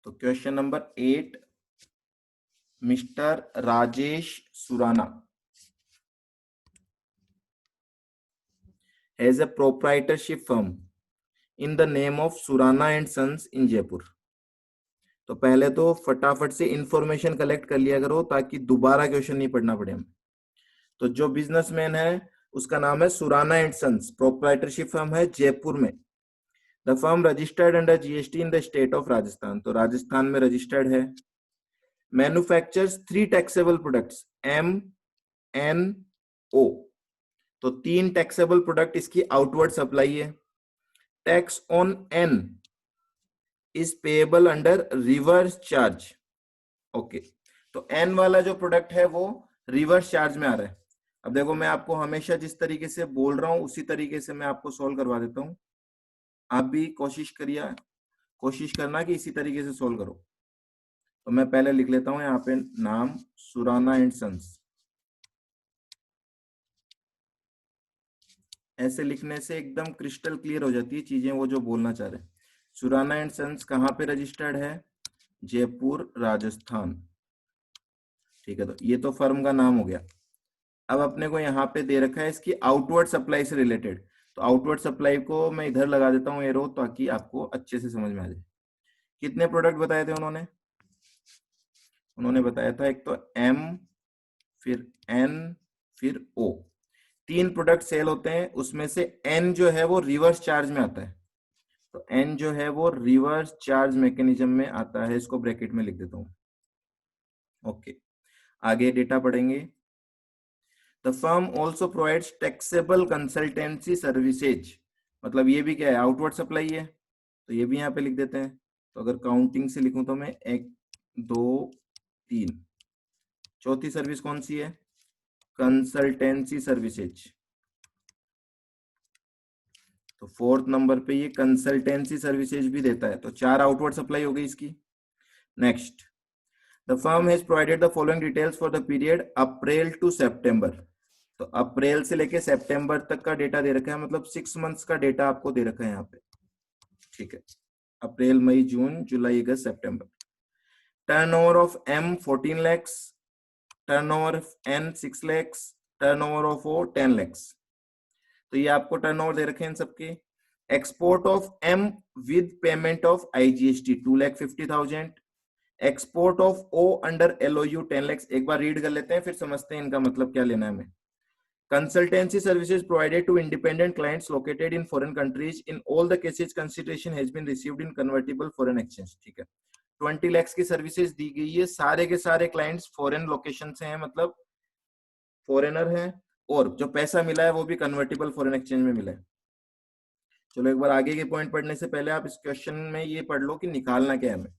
तो question number 8, mister Rajesh Surana has a proprietorship firm in the name of Surana and sons in Jaipur. तो पहले तो फटाफट से इंफॉर्मेशन कलेक्ट कर लिया करो ताकि दोबारा क्वेश्चन नहीं पढ़ना पड़े हमें। तो जो बिजनेसमैन है उसका नाम है Surana and sons, proprietorship firm है जयपुर में। The firm registered under GST in the state of Rajasthan, तो राजस्थान में रजिस्टर्ड है। मैन्युफैक्चर्स 3 टैक्सेबल प्रोडक्ट्स MNO, तो 3 टैक्सेबल प्रोडक्ट इसकी आउटवर्ड सप्लाई है। Tax on N is payable under reverse charge. Okay, तो N वाला जो प्रोडक्ट है वो रिवर्स चार्ज में आ रहा है। अब देखो मैं आपको हमेशा जिस तरीके से बोल रहा हूं उसी तरीके से मैं आपको सोल्व करवा देता हूं। आप भी कोशिश करना कि इसी तरीके से सोल्व करो। तो मैं पहले लिख लेता हूं यहाँ पे नाम सुराना एंड सन्स। ऐसे लिखने से एकदम क्रिस्टल क्लियर हो जाती है चीजें, वो जो बोलना चाह रहे हैं। सुराना एंड सन्स कहाँ पे रजिस्टर्ड है? जयपुर राजस्थान। ठीक है, तो ये तो फर्म का नाम हो गया। अब अपने को यहाँ पे दे रखा है इसकी आउटवर्ड सप्लाई से रिलेटेड, तो आउटवर्ड सप्लाई को मैं इधर लगा देता हूँ एरो ताकि आपको अच्छे से समझ में आ जाए। कितने प्रोडक्ट बताए थे उन्होंने बताया था एक तो M, फिर N, फिर O। 3 प्रोडक्ट सेल होते हैं, उसमें से N जो है वो रिवर्स चार्ज में आता है। तो N जो है वो रिवर्स चार्ज मैकेनिज्म में आता है, इसको ब्रैकेट में लिख देता हूं। ओके, आगे डेटा पढ़ेंगे। The firm also provides taxable consultancy services, मतलब ये भी क्या है? आउटवर्ड सप्लाई है, तो ये भी यहाँ पे लिख देते हैं। तो अगर काउंटिंग से लिखूं तो मैं 1 2 3, चौथी सर्विस कौन सी है? Consultancy services. तो 4th नंबर पे ये कंसल्टेंसी सर्विसेज भी देता है, तो 4 आउटवर्ड सप्लाई हो गई इसकी। Next, the firm has provided the following details for the period April to September. तो अप्रैल से लेके सितंबर तक का डेटा दे रखा है, मतलब 6 मंथ्स का डेटा आपको दे रखा है यहाँ पे। ठीक है, अप्रैल मई जून जुलाई अगस्त सितंबर। Turnover of M 14 lakhs, turnover of N 6 lakhs, turnover of O 10 lakhs। तो ये आपको टर्नओवर दे रखे हैं इन सबके। Export of M with payment of IGST 2,50,000। Export of O under LOU 10 lakhs। एक बार रीड कर लेते हैं फिर समझते हैं इनका मतलब क्या लेना है हमें। Consultancy services provided to independent clients located in foreign countries. In all the cases, consideration has been received in convertible foreign exchange. ठीक है, 20 lakhs की सर्विसेज दी गई है, सारे के सारे क्लाइंट्स फॉरेन लोकेशन से हैं, मतलब फॉरेनर हैं, और जो पैसा मिला है वो भी कन्वर्टिबल फॉरेन एक्सचेंज में मिला है। चलो एक बार आगे के पॉइंट पढ़ने से पहले आप इस क्वेश्चन में ये पढ़ लो कि निकालना क्या है हमें।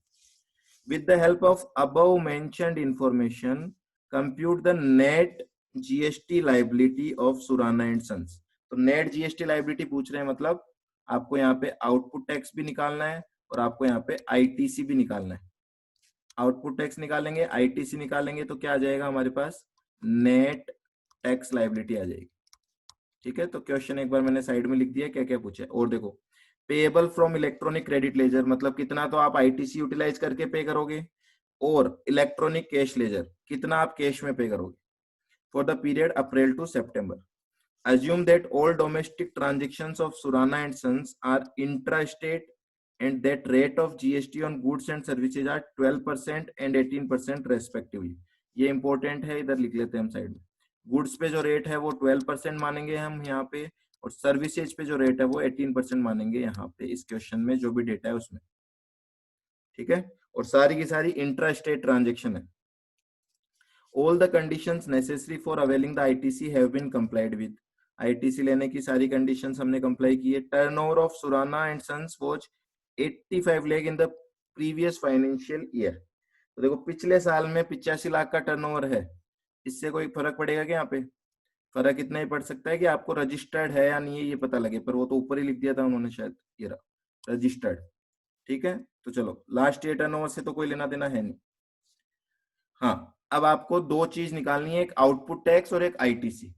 With the help of above mentioned information compute the net GST liability of Surana and sons. तो नेट जीएसटी लाइबिलिटी पूछ रहे हैं, मतलब आपको यहाँ पे आउटपुट टैक्स भी निकालना है और आपको यहाँ पे आईटीसी भी निकालना है। आउटपुट टैक्स निकालेंगे, आईटीसी निकालेंगे, तो क्या आ जाएगा हमारे पास? नेट टैक्स लाइबिलिटी आ जाएगी। ठीक है, तो क्वेश्चन एक बार मैंने साइड में लिख दिया क्या क्या पूछा है। और देखो, payable from electronic credit ledger, मतलब कितना तो आप आईटीसी यूटिलाइज करके पे करोगे, और इलेक्ट्रॉनिक कैश लेजर कितना आप कैश में पे करोगे for the period April to September. Assume that all domestic transactions of Surana and Sons are intrastate and that rate of GST on goods and services are 12% and 18% respectively. ये important है, इधर लिख लेते हैं हम side में। Goods पे जो रेट है वो 12% मानेंगे हम यहाँ पे, और सर्विसेज पे जो रेट है वो 18% मानेंगे यहाँ पे इस क्वेश्चन में जो भी डेटा है उसमें। ठीक है, और सारी की सारी इंट्रा स्टेट ट्रांजेक्शन है। All the conditions necessary for availing the ITC have been complied with. ITC लेने की सारी कंडीशंस हमने कंप्लाई की है। Turnover of Surana and sons was 85 lakh in the previous financial year. तो देखो पिछले साल में 85 लाख का टर्नओवर है, इससे कोई फर्क पड़ेगा क्या? यहाँ पे फर्क इतना ही पड़ सकता है कि आपको रजिस्टर्ड है या नहीं है ये पता लगे, पर वो तो ऊपर ही लिख दिया था उन्होंने शायद, ये रहा रजिस्टर्ड। ठीक है, तो चलो लास्ट ईयर टर्नओवर से तो कोई लेना देना है नहीं। हाँ, अब आपको दो चीज निकालनी है, एक आउटपुट टैक्स और एक आईटीसी।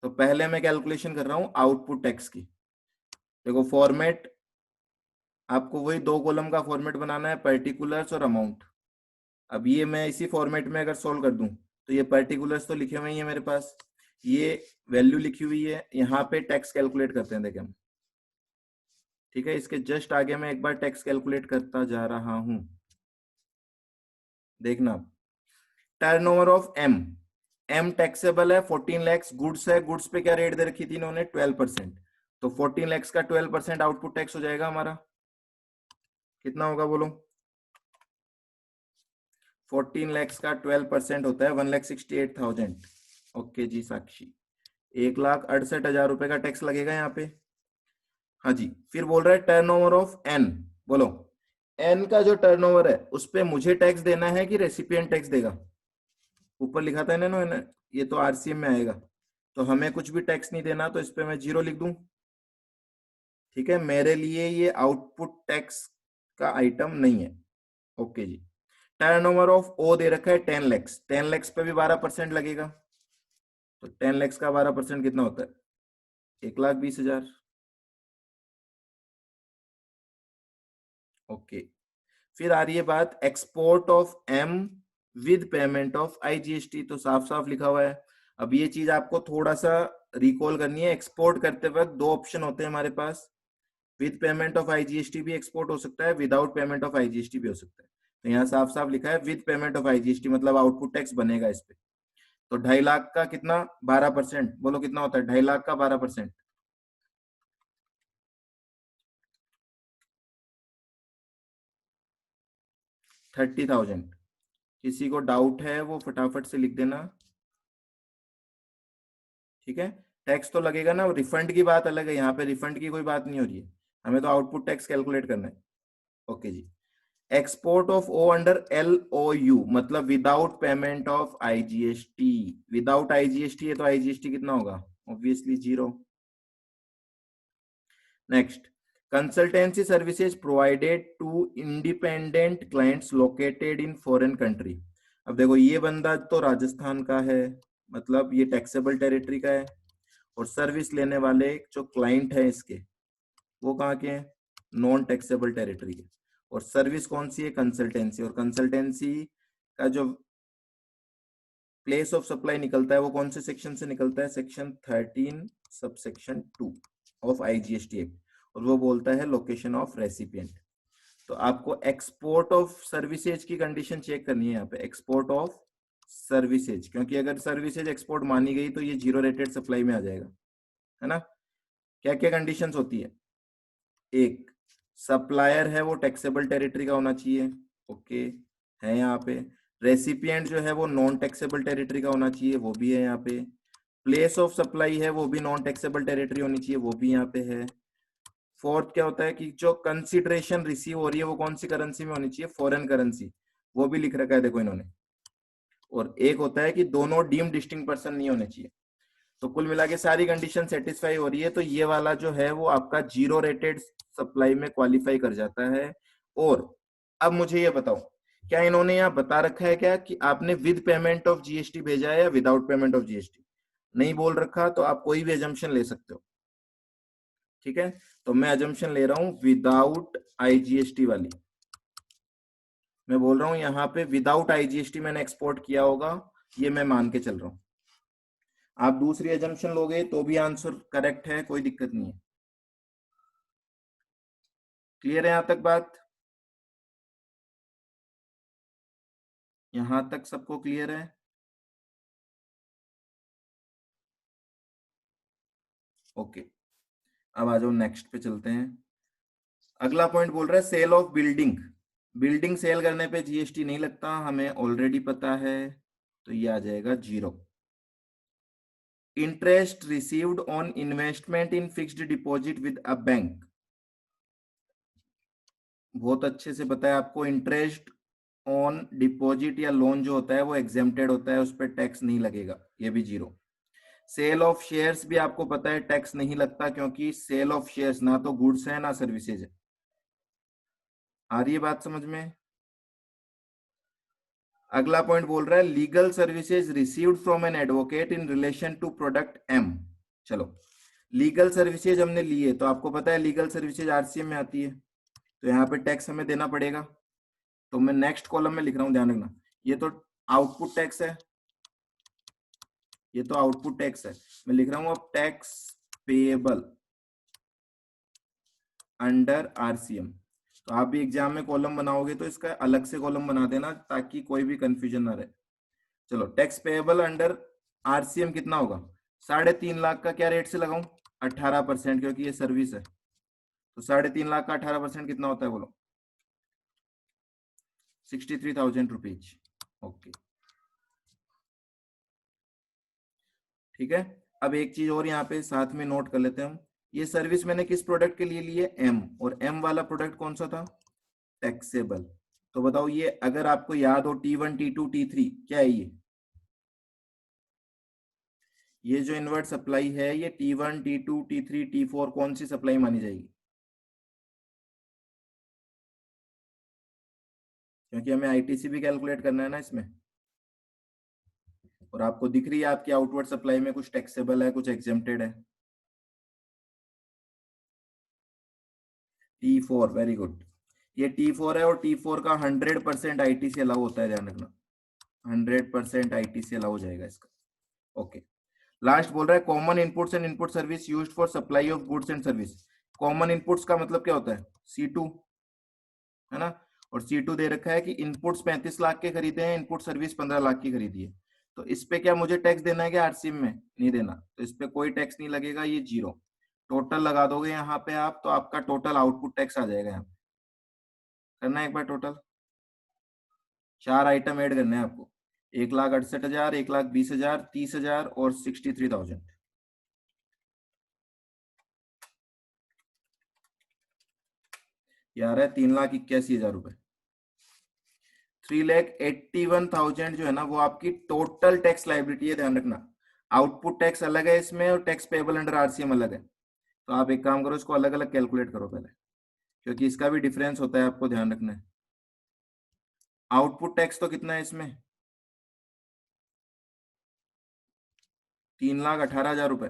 तो पहले मैं कैलकुलेशन कर रहा हूं आउटपुट टैक्स की। देखो फॉर्मेट आपको वही 2 कॉलम का फॉर्मेट बनाना है, पर्टिकुलर्स और अमाउंट। अब ये मैं इसी फॉर्मेट में अगर सोल्व कर दूं तो ये पर्टिकुलर्स तो लिखे हुए ही है मेरे पास, ये वैल्यू लिखी हुई है, यहाँ पे टैक्स कैलकुलेट करते हैं, देखें हम। ठीक है, इसके जस्ट आगे मैं एक बार टैक्स कैलकुलेट करता जा रहा हूं। देखना, turnover of M, M taxable है 14 लैक्स, गुड्स है, गुड्स पे क्या रेट दे रखी थी इन्होंने 12%, तो 14 लैक्स का 12% आउटपुट टैक्स हो जाएगा हमारा, कितना होगा बोलो? 14 लैक्स का 12% होता है 1,68,000। ओके जी साक्षी, 1,68,000 रुपए का टैक्स लगेगा यहाँ पे। हाँ जी, फिर बोल रहा है टर्नओवर ऑफ एन, बोलो एन का जो टर्नओवर है उस पे मुझे टैक्स देना है कि रेसिपिएंट टैक्स देगा? ऊपर लिखा था इन्होंने, ये तो आरसीएम में आएगा, तो हमें कुछ भी टैक्स नहीं देना, तो इस पे मैं 0 लिख दूं। ठीक है, मेरे लिए ये आउटपुट टैक्स का आइटम नहीं है। Okay ji, turnover of O दे रखा है 10 लैक्स, 10 लैक्स पे भी 12% लगेगा, तो 10 लैक्स का 12% कितना होता है? 1,20,000। ओके, फिर आ रही है बात export of M with payment of IGST, तो साफ साफ लिखा हुआ है। अब ये चीज आपको थोड़ा सा रिकॉल करनी है, एक्सपोर्ट करते वक्त 2 ऑप्शन होते हैं हमारे पास, विद पेमेंट ऑफ आईजीएसटी भी एक्सपोर्ट हो सकता है, विदाउट पेमेंट ऑफ आईजीएसटी भी हो सकता है। तो यहाँ साफ साफ लिखा है विद पेमेंट ऑफ आईजीएसटी, मतलब आउटपुट टैक्स बनेगा इस पे। तो 2.5 लाख का कितना 12%, बोलो कितना होता है 2.5 लाख का 12%? 30,000। किसी को डाउट है वो फटाफट से लिख देना। ठीक है, टैक्स तो लगेगा ना, रिफंड की बात अलग है, यहाँ पे रिफंड की कोई बात नहीं हो रही है, हमें तो आउटपुट टैक्स कैलकुलेट करना है। Okay ji, export of O under L O U, मतलब without payment of IGST, without IGST है तो आईजीएसटी कितना होगा? Obviously 0। Next, consultancy services provided to independent clients located in foreign country. अब देखो ये बंदा तो राजस्थान का है, मतलब ये टैक्सेबल टेरिटरी का है, और सर्विस लेने वाले जो क्लाइंट है इसके वो कहाँ के हैं? नॉन टैक्सेबल टेरिटरी के। और सर्विस कौन सी है? कंसल्टेंसी। और कंसल्टेंसी का जो प्लेस ऑफ सप्लाई निकलता है वो कौन से सेक्शन से निकलता है? Section 13 sub section 2 of IGST act, और वो बोलता है लोकेशन ऑफ रेसिपिएंट। तो आपको एक्सपोर्ट ऑफ सर्विसेज की कंडीशन चेक करनी है यहाँ पे, एक्सपोर्ट ऑफ सर्विसेज, क्योंकि अगर सर्विसेज एक्सपोर्ट मानी गई तो ये 0 रेटेड सप्लाई में आ जाएगा, है ना। क्या क्या कंडीशंस होती है? एक, सप्लायर है वो टैक्सेबल टेरिटरी का होना चाहिए, ओके, है यहाँ पे। रेसिपिएंट जो है वो नॉन टैक्सेबल टेरिटरी का होना चाहिए, वो भी है यहाँ पे। प्लेस ऑफ सप्लाई है वो भी नॉन टैक्सेबल टेरिटरी होनी चाहिए, वो भी यहाँ पे है। फोर्थ क्या होता है कि जो कंसिडरेशन रिसीव हो रही है वो कौन सी करेंसी में होनी चाहिए? फॉरेन करेंसी, वो भी लिख रखा है देखो इन्होंने। और एक होता है कि दोनों डीम डिस्टिंक्ट पर्सन नहीं होने चाहिए। तो कुल मिला के सारी कंडीशन सेटिस्फाई हो रही है, तो ये वाला जो है वो आपका 0 रेटेड सप्लाई में क्वालिफाई कर जाता है। और अब मुझे ये बताओ, क्या इन्होंने यहाँ बता रखा है क्या कि आपने विद पेमेंट ऑफ जीएसटी भेजा है या विदाउट पेमेंट ऑफ जीएसटी? नहीं बोल रखा, तो आप कोई भी एजम्पशन ले सकते हो। ठीक है, तो मैं एजम्पशन ले रहा हूं विदाउट आईजीएसटी वाली, मैं बोल रहा हूं यहाँ पे विदाउट आईजीएसटी मैंने एक्सपोर्ट किया होगा, ये मैं मान के चल रहा हूं। आप दूसरी एजम्पशन लोगे तो भी आंसर करेक्ट है, कोई दिक्कत नहीं है। क्लियर है यहां तक बात? यहां तक सबको क्लियर है? ओके, अब आ जाओ नेक्स्ट पे चलते हैं। अगला पॉइंट बोल रहा है sale of building, building sale करने पे जीएसटी नहीं लगता, हमें ऑलरेडी पता है, तो ये आ जाएगा 0। Interest received on investment in fixed deposit with a bank, बहुत अच्छे से पता है आपको, इंटरेस्ट ऑन डिपॉजिट या लोन जो होता है वो एग्जेम्प्टेड होता है, उस पर टैक्स नहीं लगेगा, ये भी 0। सेल ऑफ शेयर्स भी आपको पता है टैक्स नहीं लगता, क्योंकि सेल ऑफ शेयर्स ना तो गुड्स है ना सर्विसेज है। आ रही है बात समझ में? अगला पॉइंट बोल रहा है legal services received from an advocate in relation to product M. चलो, लीगल सर्विसेज हमने ली है, तो आपको पता है लीगल सर्विसेज आरसीएम में आती है, तो यहाँ पे टैक्स हमें देना पड़ेगा। तो मैं नेक्स्ट कॉलम में लिख रहा हूँ, ध्यान रखना, ये तो आउटपुट टैक्स है, ये तो आउटपुट टैक्स है। मैं लिख रहा हूँ अब टैक्स पेएबल अंडर आरसीएम। तो आप भी एग्जाम में कॉलम बनाओगे तो इसका अलग से कॉलम बना देना ताकि कोई भी कंफ्यूजन ना रहे। चलो, टैक्स पेएबल अंडर आरसीएम कितना होगा? 3.5 लाख का क्या रेट से लगाऊं? 18%, क्योंकि ये सर्विस है। तो 3.5 लाख का 18% कितना होता है बोलो? 63,000 रुपीज। ओके, ठीक है। अब एक चीज और यहाँ पे साथ में नोट कर लेते हैं हम। ये सर्विस मैंने किस प्रोडक्ट के लिए ली है? एम। और एम वाला प्रोडक्ट कौन सा था? टैक्सेबल। तो बताओ, ये अगर आपको याद हो T1 T2 T3 क्या है ये जो इनवर्ट सप्लाई है ये T1 T2 T3 T4 कौन सी सप्लाई मानी जाएगी? क्योंकि हमें आईटीसी भी कैलकुलेट करना है ना इसमें। और आपको दिख रही है आपकी आउटवर्ड सप्लाई में कुछ टैक्सेबल है, कुछ एग्जेम्प्टेड है। T4, very good. ये T4 है और T4 का 100% आईटीसी अलाउ होता है, ध्यान रखना। 100% आईटीसी अलाउ हो जाएगा इसका। ओके, लास्ट बोल रहा है common inputs and input service used for supply of goods and service. Common inputs का मतलब क्या होता है? C2, है ना। और C2 दे रखा है कि इनपुट्स 35 लाख के खरीदे हैं, इनपुट सर्विस 15 लाख की खरीदी है। तो इस पे क्या मुझे टैक्स देना है क्या आरसीएम में? नहीं देना, तो इस पे कोई टैक्स नहीं लगेगा, ये जीरो। टोटल लगा दोगे यहाँ पे आप, तो आपका टोटल आउटपुट टैक्स आ जाएगा यहाँ पे। करना है एक बार टोटल। 4 आइटम ऐड करने हैं आपको, 1,68,000, 1,20,000, 30,000 और 63,000। ये आ रहा है 3,81,000 रुपए। 3,81,000 जो है ना, वो आपकी टोटल टैक्स लाइबिलिटी है, ध्यान रखना। आउटपुट टैक्स अलग है इसमें और टैक्स पेबल अंडर आरसीएम अलग है। तो आप एक काम करो, इसको अलग अलग कैलकुलेट करो पहले, क्योंकि इसका भी डिफरेंस होता है, आपको ध्यान रखना है। आउटपुट टैक्स तो कितना है इसमें? 3,18,000 रुपए।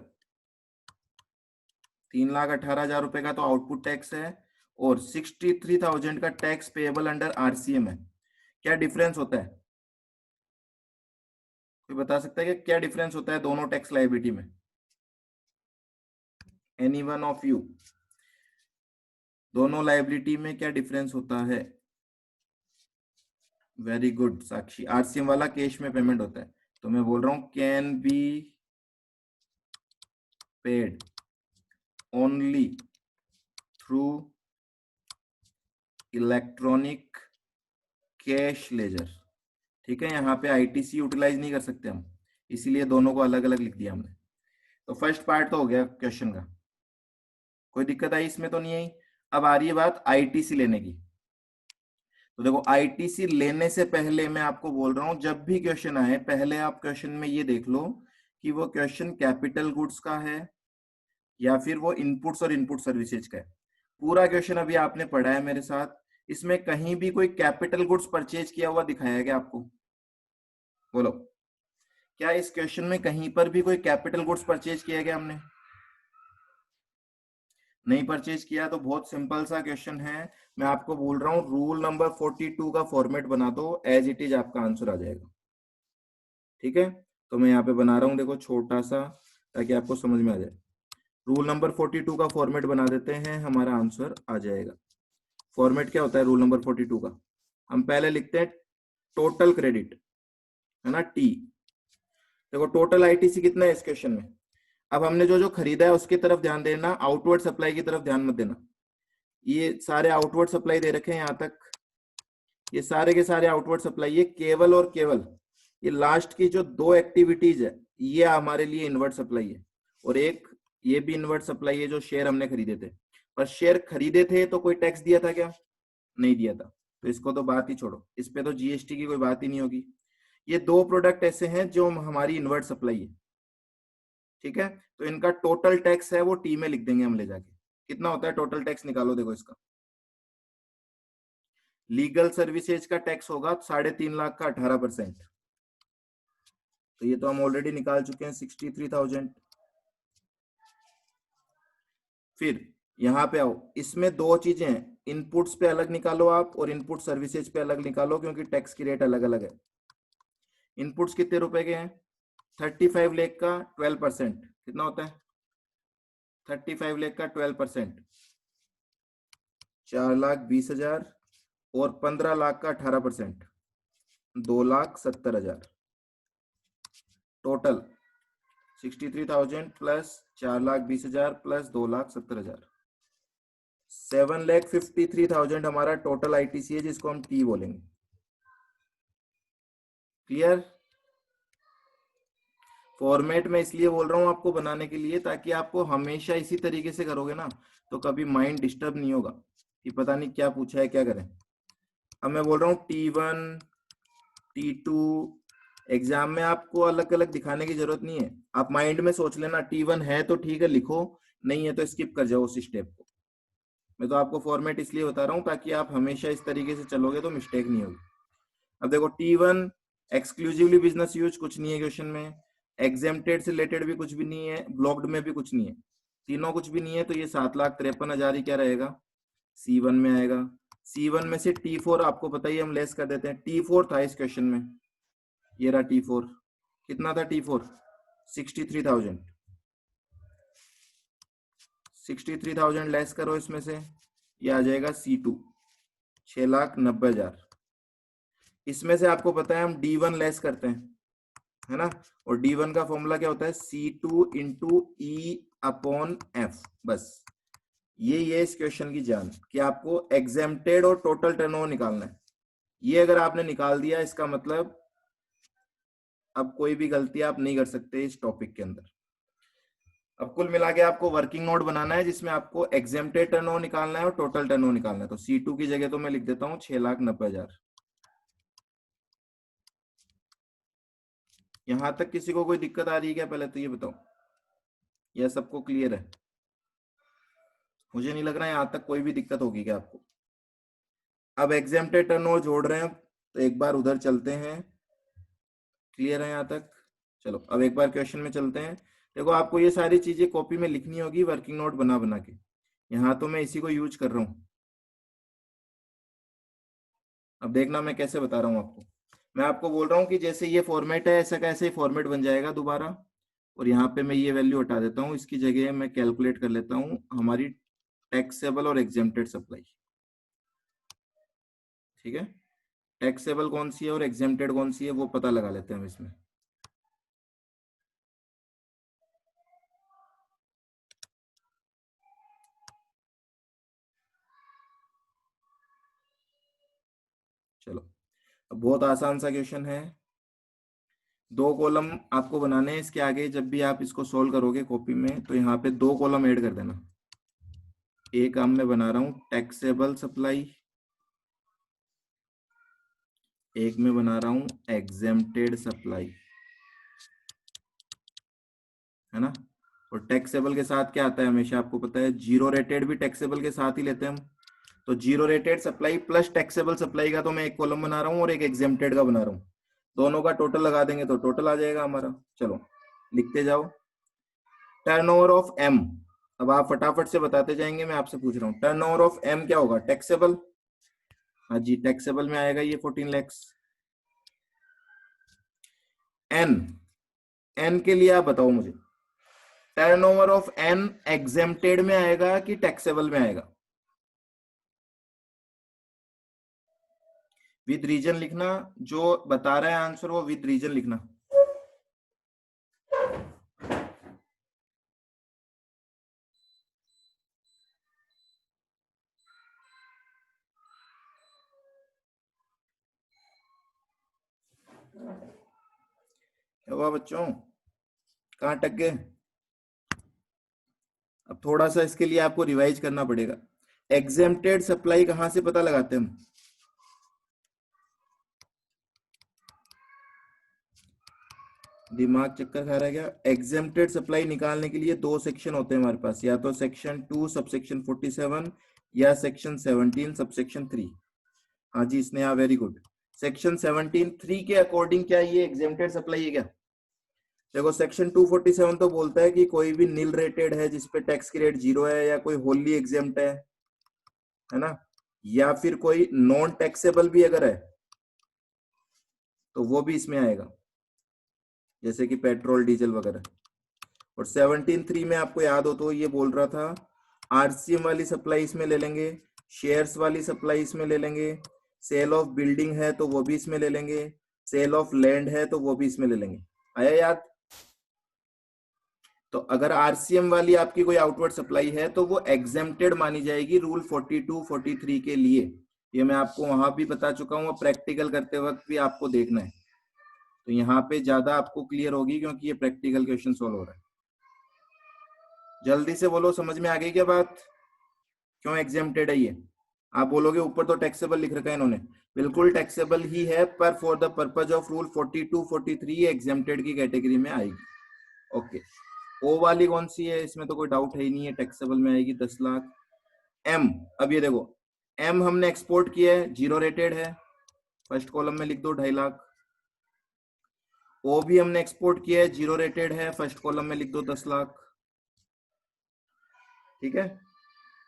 3,18,000 रुपए का तो आउटपुट टैक्स है, और 63,000 का टैक्स पेएबल अंडर आरसीएम है। क्या डिफरेंस होता है? कोई बता सकता है कि क्या डिफरेंस होता है दोनों टैक्स लायबिलिटी में? एनी वन ऑफ यू, दोनों लायबिलिटी में क्या डिफरेंस होता है? वेरी गुड साक्षी, आरसीएम वाला कैश में पेमेंट होता है। तो मैं बोल रहा हूं can be paid only through electronic cash ledger. ठीक है, यहाँ पे आईटीसी यूटिलाइज नहीं कर सकते हम, इसीलिए दोनों को अलग अलग लिख दिया हमने। तो फर्स्ट पार्ट तो हो गया क्वेश्चन का, कोई दिक्कत आई इसमें तो नहीं आई। अब आ रही है बात आईटीसी लेने की। तो देखो, आईटीसी लेने से पहले मैं आपको बोल रहा हूं, जब भी क्वेश्चन आए पहले आप क्वेश्चन में ये देख लो कि वो क्वेश्चन कैपिटल गुड्स का है या फिर वो इनपुट्स और इनपुट सर्विसेज का है। पूरा क्वेश्चन अभी आपने पढ़ा है मेरे साथ, इसमें कहीं भी कोई कैपिटल गुड्स परचेज किया हुआ दिखाया है क्या आपको? बोलो, क्या इस क्वेश्चन में कहीं पर भी कोई कैपिटल गुड्स परचेज किया गया हमने? नहीं परचेज किया, तो बहुत सिंपल सा क्वेश्चन है। मैं आपको बोल रहा हूं रूल नंबर 42 का फॉर्मेट बना दो, एज इट इज आपका आंसर आ जाएगा। ठीक है, तो मैं यहाँ पे बना रहा हूँ, देखो छोटा सा, ताकि आपको समझ में आ जाए। रूल नंबर 42 का फॉर्मेट बना देते हैं, हमारा आंसर आ जाएगा। फॉर्मेट क्या होता है रूल नंबर 42 का? हम पहले लिखते हैं टोटल क्रेडिट, है ना, टी। देखो टोटल आईटीसी कितना है इस क्वेश्चन में। अब हमने जो जो खरीदा है उसकी तरफ ध्यान देना, आउटवर्ड सप्लाई की तरफ ध्यान मत देना। ये सारे आउटवर्ड सप्लाई दे रखे हैं यहाँ तक, ये सारे के सारे आउटवर्ड सप्लाई, ये केवल और केवल ये लास्ट की जो दो एक्टिविटीज है ये हमारे लिए इनवर्ट सप्लाई है। और एक ये भी इनवर्ट सप्लाई है, जो शेयर हमने खरीदे थे। पर शेयर खरीदे थे तो कोई टैक्स दिया था क्या? नहीं दिया था, तो इसको तो बात ही छोड़ो, इस पे तो जीएसटी की कोई बात ही नहीं होगी। ये दो प्रोडक्ट ऐसे हैं जो हमारी इनवर्ट सप्लाई है। ठीक है, तो इनका टोटल टैक्स है वो टी में लिख देंगे हम ले जाके। कितना होता है टोटल टैक्स? निकालो, देखो इसका। लीगल सर्विसेज का टैक्स होगा 3.5 लाख का 18%। तो ये तो हम ऑलरेडी निकाल चुके हैं 63,000। फिर यहाँ पे आओ, इसमें दो चीजें हैं, इनपुट्स पे अलग निकालो आप और इनपुट सर्विसेज पे अलग निकालो, क्योंकि टैक्स की रेट अलग अलग है। इनपुट्स कितने रुपए के हैं? 35 लाख का 12% कितना होता है? 35 लाख का 12% 4,20,000 और 15 लाख का 18% 2,70,000 टोटल 63,000 प्लस 4,20,000 प्लस 2,70,000 7,53,000 हमारा टोटल आईटीसी है, जिसको हम टी बोलेंगे। क्लियर? फॉर्मेट में इसलिए बोल रहा हूं आपको बनाने के लिए, ताकि आपको हमेशा इसी तरीके से करोगे ना तो कभी माइंड डिस्टर्ब नहीं होगा कि पता नहीं क्या पूछा है क्या करें। अब मैं बोल रहा हूँ T1 T2, एग्जाम में आपको अलग अलग दिखाने की जरूरत नहीं है, आप माइंड में सोच लेना T1 है तो ठीक है लिखो, नहीं है तो स्किप कर जाओ उस स्टेप को। मैं तो आपको फॉर्मेट इसलिए बता रहा हूँ ताकि आप हमेशा इस तरीके से चलोगे तो मिस्टेक नहीं होगी। अब देखो T1 एक्सक्लूसिवली बिजनेस यूज कुछ नहीं है क्वेश्चन में, एग्जेम्प्टेड से रिलेटेड भी कुछ भी नहीं है, ब्लॉक्ड में भी कुछ नहीं है, तीनों कुछ भी नहीं है, तो ये 7,53,000 ही क्या रहेगा? C1 में आएगा। C1 में से T4 आपको पता ही, हम लेस कर देते हैं, T4 था इस क्वेश्चन में, ये रहा T4। कितना था T4? 63,000। 63,000 लेस करो इसमें से, ये आ जाएगा C2 6,90,000। इसमें से आपको पता है हम D1 लेस करते हैं, है ना, और D1 का फॉर्मूला क्या होता है? C2 into E upon F। बस ये इस क्वेश्चन की जान, कि आपको एग्जेम्प्टेड और टोटल टर्नओवर निकालना है। ये अगर आपने निकाल दिया, इसका मतलब अब कोई भी गलती आप नहीं कर सकते इस टॉपिक के अंदर। अब कुल मिला के आपको वर्किंग नोट बनाना है, जिसमें आपको एग्जेम्प्टेड टर्नओवर निकालना है और टोटल टर्नओवर निकालना है। तो C2 की जगह तो मैं लिख देता हूं 6,90,000। यहां तक किसी को कोई दिक्कत आ रही है क्या? पहले तो ये बताओ, यह सबको क्लियर है? मुझे नहीं लग रहा है यहां तक कोई भी दिक्कत होगी क्या आपको। अब एग्जेम्प्टेड टर्नओवर जोड़ रहे हैं, तो एक बार उधर चलते हैं। क्लियर है यहां तक? चलो अब एक बार क्वेश्चन में चलते हैं। देखो आपको ये सारी चीजें कॉपी में लिखनी होगी, वर्किंग नोट बना बना के। यहाँ तो मैं इसी को यूज कर रहा हूँ। अब देखना मैं कैसे बता रहा हूँ आपको। मैं आपको बोल रहा हूँ कि जैसे ये फॉर्मेट है, ऐसा कैसे फॉर्मेट बन जाएगा दोबारा, और यहाँ पे मैं ये वैल्यू हटा देता हूँ, इसकी जगह मैं कैलकुलेट कर लेता हूँ हमारी टैक्सेबल और एग्जेम्प्टेड सप्लाई। ठीक है, टैक्सेबल कौन सी है और एग्जेम्प्टेड कौन सी है वो पता लगा लेते हैं हम इसमें। चलो अब बहुत आसान सा क्वेश्चन है, दो कॉलम आपको बनाने हैं इसके आगे। जब भी आप इसको सोल्व करोगे कॉपी में, तो यहाँ पे दो कॉलम ऐड कर देना। एक काम मैं बना रहा हूँ टैक्सेबल सप्लाई, एक में बना रहा हूँ एग्जेम्प्टेड सप्लाई, है ना। और टैक्सेबल के साथ क्या आता है हमेशा आपको पता है, जीरो रेटेड भी टैक्सेबल के साथ ही लेते हैं हम। तो zero rated supply plus taxable supply का तो मैं एक कॉलम बना रहा हूँ और एक एग्जेम्प्टेड का बना रहा हूँ, दोनों का टोटल लगा देंगे तो टोटल आ जाएगा हमारा। चलो लिखते जाओ, टर्नओवर ऑफ एम। अब आप फटाफट से बताते जाएंगे, मैं आपसे पूछ रहा हूँ टर्नओवर ऑफ एम क्या होगा? टैक्सेबल। हाँ जी, टैक्सेबल में आएगा ये 14 lakhs। एन, एन के लिए आप बताओ मुझे, टर्नओवर ऑफ एन एग्जेम्प्टेड में आएगा कि टैक्सेबल में आएगा? विद रीजन लिखना, जो बता रहा है आंसर वो विद रीजन लिखना। क्या हुआ बच्चों, कहाँ टक गए? अब थोड़ा सा इसके लिए आपको रिवाइज करना पड़ेगा। एग्जेम्प्टेड सप्लाई कहां से पता लगाते हैं हम? दिमाग चक्कर खा रहा है क्या? एग्जेम्प्टेड सप्लाई निकालने के लिए दो सेक्शन होते हैं हमारे पास, या तो सेक्शन 2 सबसेक्शन 47 या सेक्शन 17 सबसेक्शन 3। हाँ जी स्नेहा, वेरी गुड। सेक्शन 17 3 के अकॉर्डिंग क्या ये एग्जेम्प्टेड सप्लाई है क्या? देखो सेक्शन 247 तो बोलता है कि कोई भी नील रेटेड है जिसपे टैक्स की रेट 0 है, या कोई होली एग्जेम्प्ट है ना, या फिर कोई नॉन टैक्सेबल भी अगर है तो वो भी इसमें आएगा, जैसे कि पेट्रोल डीजल वगैरह। और 17(3) में आपको याद हो तो ये बोल रहा था आरसीएम वाली सप्लाई इसमें ले लेंगे, शेयर्स वाली सप्लाई इसमें ले लेंगे, सेल ऑफ बिल्डिंग है तो वो भी इसमें ले लेंगे, सेल ऑफ लैंड है तो वो भी इसमें ले लेंगे। आया याद? तो अगर आरसीएम वाली आपकी कोई आउटवर्ड सप्लाई है तो वो एग्जेम्प्टेड मानी जाएगी रूल 42 43 के लिए। ये मैं आपको वहां भी बता चुका हूँ, प्रैक्टिकल करते वक्त भी आपको देखना है, तो यहाँ पे ज्यादा आपको क्लियर होगी क्योंकि ये प्रैक्टिकल क्वेश्चन सोल्व हो रहा है। जल्दी से बोलो, समझ में आ गई क्या बात? क्यों एग्जेम्प्टेड है ये? आप बोलोगे ऊपर तो टैक्सेबल लिख रखा है इन्होंने, बिल्कुल टैक्सेबल ही है, पर for the purpose of rule 42 43 exempted की कैटेगरी में आएगी। ओके, ओ वाली कौन सी है? इसमें तो कोई डाउट है ही नहीं है, टैक्सेबल में आएगी 10 लाख। एम, अब ये देखो, एम हमने एक्सपोर्ट किया है, 0 रेटेड है, फर्स्ट कॉलम में लिख दो 2.5 लाख। ओ भी हमने एक्सपोर्ट किया है, 0 रेटेड है, फर्स्ट कॉलम में लिख दो 10 लाख। ठीक है।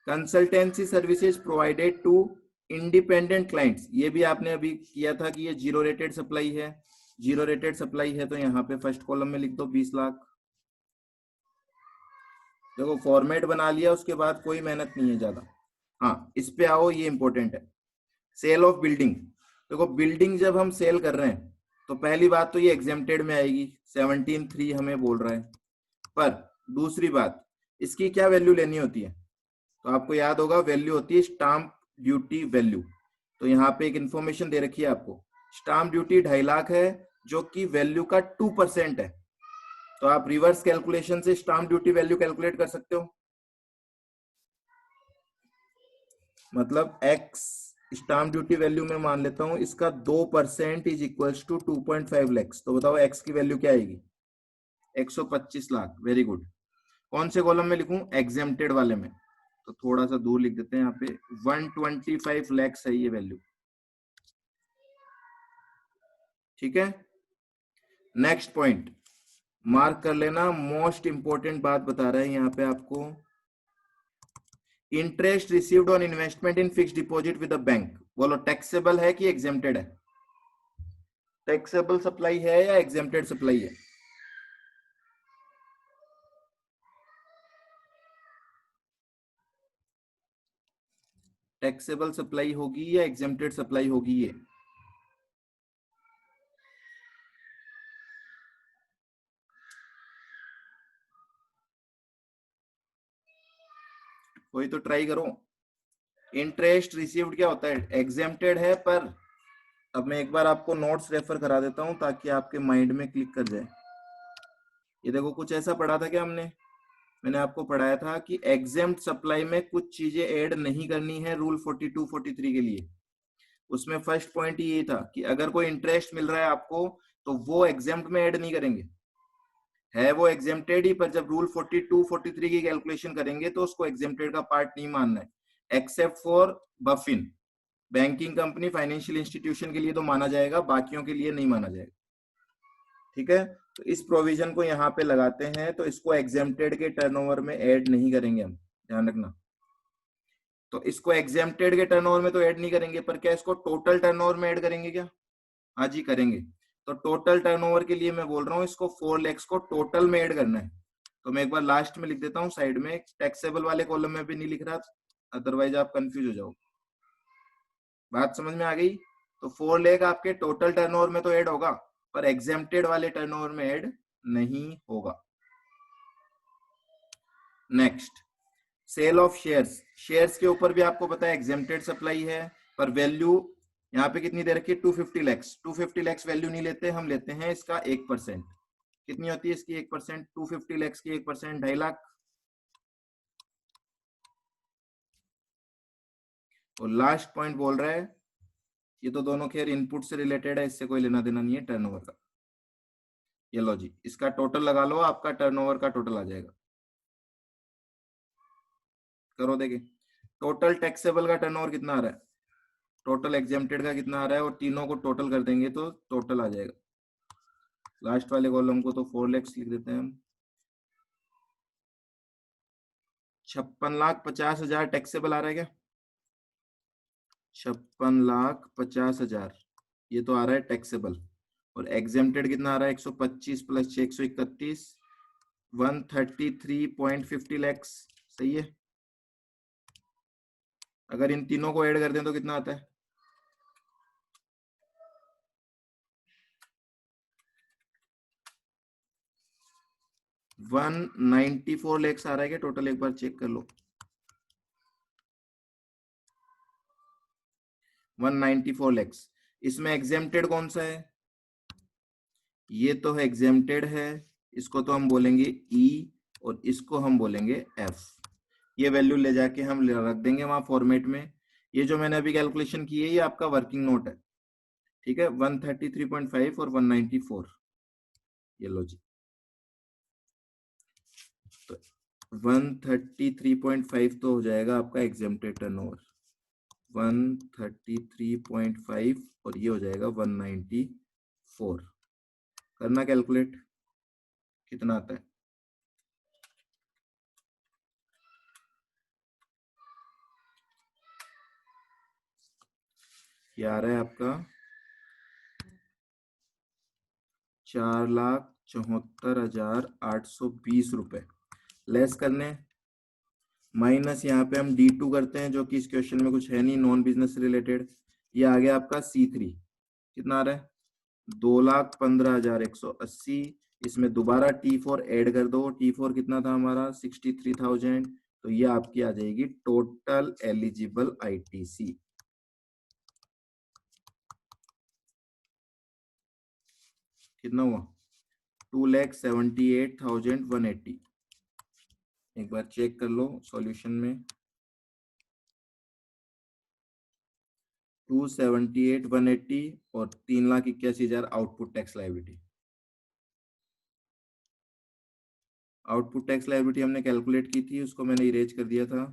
Consultancy services provided to independent clients, ये भी आपने अभी किया था कि ये 0 रेटेड सप्लाई है, 0 रेटेड सप्लाई है, तो यहाँ पे फर्स्ट कॉलम में लिख दो 20 लाख। देखो फॉर्मेट बना लिया, उसके बाद कोई मेहनत नहीं है ज्यादा। हाँ, इस पे आओ, ये इंपॉर्टेंट है। सेल ऑफ बिल्डिंग, देखो बिल्डिंग जब हम सेल कर रहे हैं तो पहली बात तो ये एग्जेम्प्टेड में आएगी, 17(3) हमें बोल रहा है। पर दूसरी बात, इसकी क्या वैल्यू लेनी होती है? तो आपको याद होगा वैल्यू होती है स्टाम्प ड्यूटी वैल्यू। तो यहाँ पे एक इंफॉर्मेशन दे रखी है आपको, स्टाम्प ड्यूटी 2.5 लाख है जो कि वैल्यू का 2% है। तो आप रिवर्स कैलकुलेशन से स्टाम्प ड्यूटी वैल्यू कैलकुलेट कर सकते हो। मतलब एक्स स्टाम्प ड्यूटी वैल्यू में मान लेता हूं इसका 2% इज इक्वल्स टू 2.5 लैक्स। तो बताओ एक्स की वैल्यू क्या आएगी? 125 लाख। Very good. कौन से कॉलम में लिखूं? एग्जेम्प्टेड वाले में। तो थोड़ा सा दूर लिख देते हैं, यहाँ पे 125 लैक्स है ये वैल्यू। ठीक है। नेक्स्ट पॉइंट मार्क कर लेना, मोस्ट इंपोर्टेंट बात बता रहा है यहाँ पे आपको। Interest received on investment in fixed deposit with the bank, बोलो टैक्सेबल है कि एग्जेम्प्टेड है? टैक्सेबल सप्लाई है या एग्जेम्प्टेड सप्लाई है? टैक्सेबल सप्लाई होगी या एग्जेम्प्टेड सप्लाई होगी ये? कोई तो ट्राई करो। इंटरेस्ट रिसीव्ड क्या होता है? एग्जेम्प्टेड है, पर अब मैं एक बार आपको नोट्स रेफर करा देता हूं ताकि आपके माइंड में क्लिक कर जाए। ये देखो कुछ ऐसा पढ़ा था क्या हमने? मैंने आपको पढ़ाया था कि एग्जेम्प्ट सप्लाई में कुछ चीजें ऐड नहीं करनी है रूल 42 43 के लिए। उसमें फर्स्ट पॉइंट ये था कि अगर कोई इंटरेस्ट मिल रहा है आपको तो वो एग्जेम्प्ट में ऐड नहीं करेंगे, है वो एग्जेम्प्टेड ही, पर जब रूल 42 43 की कैलकुलेशन करेंगे तो उसको एग्जेम्प्टेड का पार्ट नहीं मानना है, except for बफिन, banking company financial institution के लिए तो माना जाएगा, बाकियों के लिए नहीं माना जाएगा। ठीक है। तो इस प्रोविजन को यहाँ पे लगाते हैं, तो इसको एग्जेम्प्टेड के टर्नओवर में ऐड नहीं करेंगे हम, ध्यान रखना। तो इसको एग्जेम्प्टेड के टर्नओवर में तो ऐड नहीं करेंगे, पर क्या इसको टोटल टर्नओवर में ऐड करेंगे क्या? हाँ जी करेंगे। तो टोटल टर्नओवर के लिए मैं बोल रहा हूँ इसको 4 lakhs को टोटल में ऐड करना है। तो मैं एक बार लास्ट में लिख देता हूँ साइड में, टैक्सेबल वाले कॉलम में भी नहीं लिख रहा, अदरवाइज आप कंफ्यूज हो जाओ। बात समझ में आ गई? तो 4 लाख आपके टोटल टर्नओवर में तो ऐड होगा, पर एग्जेम्प्टेड वाले टर्नओवर में ऐड नहीं होगा। Next, sale of shares. Shares के ऊपर भी आपको पता है एग्जेम्प्टेड सप्लाई है, पर वैल्यू यहाँ पे कितनी दे रखी है? 250 लैक्स। 250 लैक्स वैल्यू नहीं लेते हम, लेते हैं इसका 1%। कितनी होती है इसकी 1%? 250 लैक्स की 1% 2.5 लाख। और लास्ट पॉइंट बोल रहा है, ये तो दोनों खैर इनपुट से रिलेटेड है, इससे कोई लेना देना नहीं है टर्नओवर का। ये लो जी, इसका टोटल लगा लो, आपका टर्नओवर का टोटल आ जाएगा। करो देखे, टोटल टैक्सेबल का टर्नओवर कितना आ रहा है, टोटल एग्जेम्प्टेड का कितना आ रहा है, और तीनों को टोटल कर देंगे तो टोटल आ जाएगा लास्ट वाले कॉलम को तो 4 लाख लिख देते हैं हम। 56,50,000 टैक्सेबल आ रहा है क्या? 56,50,000 ये तो आ रहा है टैक्सेबल। और एग्जेम्प्टेड कितना आ रहा है? 125 प्लस 6 131, 133.50 लैक्स। सही है। अगर इन तीनों को ऐड कर दें तो कितना आता है? 194 लैक्स आ रहा है क्या टोटल? एक बार चेक कर लो। 194 लैक्स। इसमें एग्जेम्प्टेड कौन सा है? ये तो है एग्जेम्प्टेड है, इसको तो हम बोलेंगे ई और इसको हम बोलेंगे एफ। ये वैल्यू ले जाके हम रख देंगे वहां फॉर्मेट में। ये जो मैंने अभी कैलकुलेशन की है ये आपका वर्किंग नोट है, ठीक है। 133.5 और 194, ये लो जी। तो 133.5 तो हो जाएगा आपका एग्जेम्प्टेड टर्नओवर, 133.5 और ये हो जाएगा 194। करना कैलकुलेट, कितना आता है? ये आ रहा है आपका 4,74,820 रुपए। लेस करने, माइनस यहाँ पे हम D2 करते हैं जो कि इस क्वेश्चन में कुछ है नहीं, नॉन बिजनेस रिलेटेड। ये आ गया आपका C3, कितना आ रहा है? 2,15,180। इसमें दोबारा T4 ऐड कर दो। T4 कितना था हमारा? 63,000। तो ये आपकी आ जाएगी टोटल एलिजिबल ITC। कितना हुआ? 2,78,180। एक बार चेक कर लो सॉल्यूशन में। 278,180 और 3,81,000 output tax liability. Output tax liability हमने कैलकुलेट की थी, उसको मैंने इरेज कर दिया था,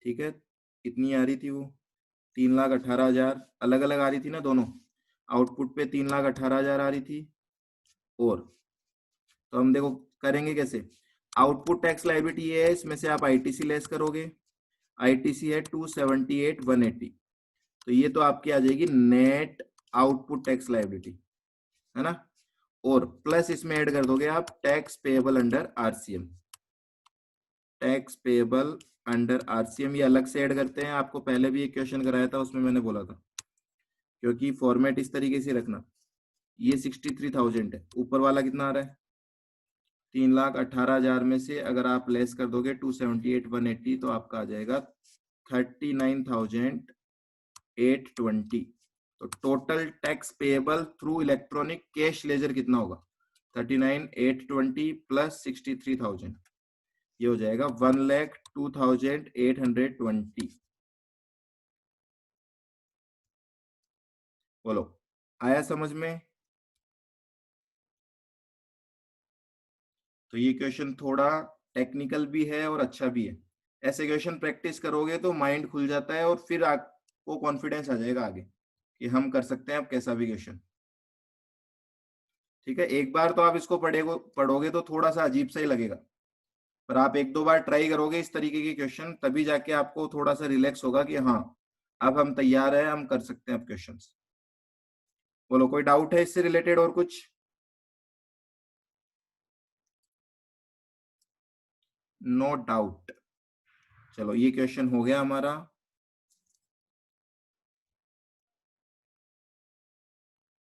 ठीक है। कितनी आ रही थी वो? 3,18,000। अलग अलग आ रही थी ना दोनों। आउटपुट पे 3,18,000 आ रही थी। और तो हम देखो करेंगे कैसे। आउटपुट टैक्स लायबिलिटी ये है, इसमें से आप ITC लेस करोगे। ITC है 278,180। तो ये तो आपकी आ जाएगी नेट आउटपुट टैक्स लायबिलिटी, है ना। और प्लस इसमें ऐड कर दोगे आप tax payable under RCM। Tax payable under RCM ये अलग से ऐड करते हैं, आपको पहले भी एक क्वेश्चन कराया था उसमें मैंने बोला था, क्योंकि फॉर्मेट इस तरीके से रखना। ये 63,000 है, ऊपर वाला कितना आ रहा है? 3,18,000 में से अगर आप लेस कर दोगे 278,180 तो आपका आ जाएगा 39,820। तो total tax payable through electronic cash ledger कितना होगा? 39,820 प्लस 63,000, ये हो जाएगा 1,02,820। बोलो, आया समझ में? तो ये क्वेश्चन थोड़ा टेक्निकल भी है और अच्छा भी है। ऐसे क्वेश्चन प्रैक्टिस करोगे तो माइंड खुल जाता है और फिर आपको कॉन्फिडेंस आ जाएगा आगे कि हम कर सकते हैं अब कैसा भी क्वेश्चन, ठीक है। एक बार तो आप इसको पढ़ोगे तो थोड़ा सा अजीब सा ही लगेगा, पर आप एक दो बार ट्राई करोगे इस तरीके के क्वेश्चन, तभी जाके आपको थोड़ा सा रिलैक्स होगा कि हाँ अब हम तैयार है, हम कर सकते हैं अब क्वेश्चंस। बोलो, कोई डाउट है इससे रिलेटेड और कुछ? No doubt. चलो ये क्वेश्चन हो गया हमारा।